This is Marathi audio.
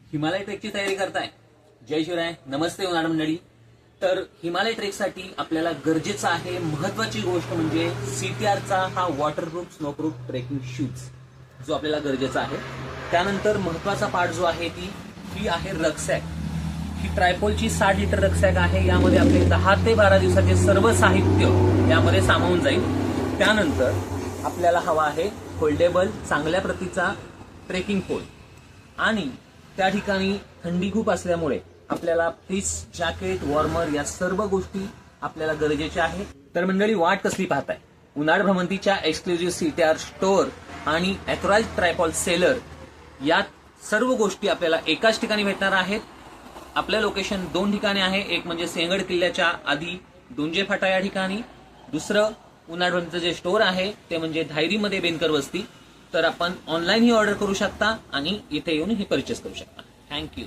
हिमालय ट्रेकची तयारी करताय? जय शिवराय, नमस्ते उन्हाळ मंडळी. तर हिमालय ट्रेकसाठी आपल्याला गरजेचं आहे महत्वाची गोष्ट म्हणजे CTRचा हा वॉटरप्रूफ स्नोप्रूफ ट्रेकिंग शूज जो आपल्याला गरजेचा आहे. त्यानंतर महत्वाचा पार्ट जो आहे ती आहे रक्सॅक. ही ट्रायपोलची 60 लिटर रक्सॅक आहे. यामध्ये आपले 10 ते 12 दिवसाचे सर्व साहित्य यामध्ये सामावून जाईल. त्यानंतर आपल्याला हवा आहे फोल्डेबल चांगल्या प्रतीचा ट्रेकिंग पोल आणि त्या ठिकाणी थंडी खूप असल्यामुळे आपल्याला फ्लीस, जॅकेट, वॉर्मर या सर्व गोष्टी आपल्याला गरजेच्या आहे. तर मंडळी, वाट कसली पाहताय? उन्हाळ भ्रमंतीच्या एक्सक्लुझिव्ह CTR स्टोअर आणि ॲथोराइज्ड ट्रायपॉल सेलर या सर्व गोष्टी आपल्याला एकाच ठिकाणी भेटणार आहेत. आपलं लोकेशन 2 ठिकाणी आहे. एक म्हणजे सिंहगड किल्ल्याच्या आधी दोंजे फाटा या ठिकाणी, दुसरं उन्हाळ भ्रमंतीचं जे स्टोअर आहे ते म्हणजे धायरीमध्ये बेनकर वस्ती. तर आपण ऑनलाईन ही ऑर्डर करू शकता आणि इथे येऊन हे परचेस करू शकता. थँक्यू.